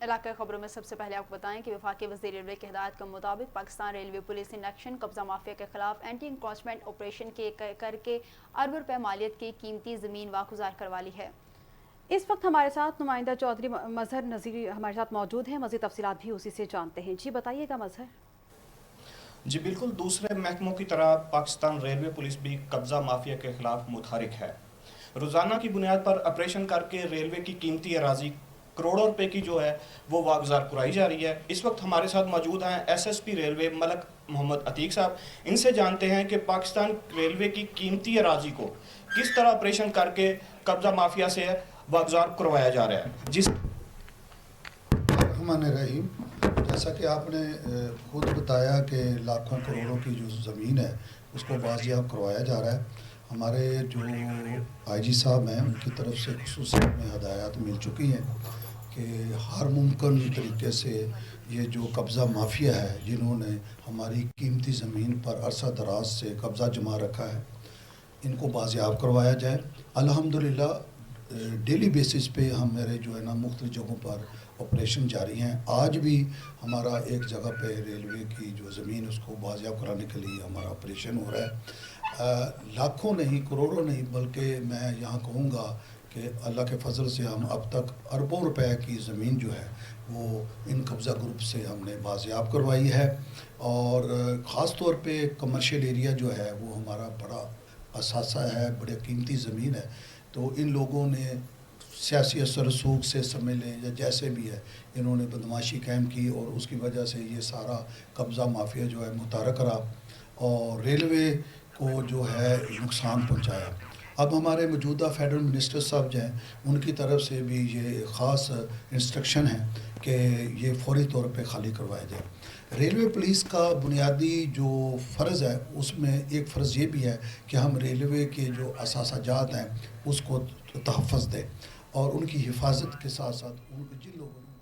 علاقہ خبروں میں سب سے پہلے آپ کو بتائیں کہ وفاقی وزیر ریلوے کی ہدایت کے مطابق پاکستان ریلوے پولیس نے ایکشن قبضہ مافیا کے خلاف اینٹی انکروچمنٹ آپریشن کر کے ارب روپے مالیت کی قیمتی زمین واگزار کروا لی ہے۔ اس وقت ہمارے ساتھ نمائندہ چودھری مظہر نذیری ہمارے ساتھ موجود ہیں، مزید تفصیلات بھی اسی سے جانتے ہیں۔ جی بتائیے گا مظہر۔ جی بالکل، دوسرے محکموں کی طرح پاکستان ریلوے پولیس بھی قبضہ مافیا کے خلاف متحرک ہے۔ روزانہ کی بنیاد پر آپریشن کر کے ریلوے کی قیمتی اراضی کروڑوں روپے کی جو ہے وہ واگزار کرائی جا رہی ہے۔ اس وقت ہمارے ساتھ موجود ہیں ایس ایس پی ریلوے ملک محمد عتیق صاحب۔ ان سے جانتے ہیں کہ پاکستان ریلوے کی قیمتی اراضی کو کس طرح آپریشن کر کے قبضہ مافیا سے واگزار کروایا جا رہا ہے۔ جس الرحمن الرحیم، جیسا کہ آپ نے خود بتایا کہ لاکھوں کروڑوں کی جو زمین ہے اس کو بازیاب کروایا جا رہا ہے۔ ہمارے جو آئی جی صاحب ہیں ان کی طرف سے خصوصی میں ہدایات مل چکی ہیں کہ ہر ممکن طریقے سے یہ جو قبضہ مافیا ہے جنہوں نے ہماری قیمتی زمین پر عرصہ دراز سے قبضہ جما رکھا ہے ان کو بازیاب کروایا جائے۔ الحمدللہ ڈیلی بیسس پہ ہمارے جو ہے نا مختلف جگہوں پر آپریشن جاری ہیں۔ آج بھی ہمارا ایک جگہ پہ ریلوے کی جو زمین اس کو بازیاب کرانے کے لیے ہمارا آپریشن ہو رہا ہے۔ لاکھوں نہیں، کروڑوں نہیں، بلکہ میں یہاں کہوں گا کہ اللہ کے فضل سے ہم اب تک اربوں روپے کی زمین جو ہے وہ ان قبضہ گروپ سے ہم نے بازیاب کروائی ہے، اور خاص طور پہ کمرشل ایریا جو ہے وہ ہمارا بڑا اثاثہ ہے، بڑے قیمتی زمین ہے۔ تو ان لوگوں نے سیاسی اثر رسوخ سے سمجھ لیں یا جیسے بھی ہے انہوں نے بدماشی قائم کی اور اس کی وجہ سے یہ سارا قبضہ مافیا جو ہے متحرک رہا اور ریلوے کو جو ہے نقصان پہنچایا۔ اب ہمارے موجودہ فیڈرل منسٹر صاحب جو ہیں ان کی طرف سے بھی یہ خاص انسٹرکشن ہے کہ یہ فوری طور پہ خالی کروایا جائے۔ ریلوے پولیس کا بنیادی جو فرض ہے اس میں ایک فرض یہ بھی ہے کہ ہم ریلوے کے جو اثاثہ جات ہیں اس کو تحفظ دیں اور ان کی حفاظت کے ساتھ ساتھ جن لوگوں نے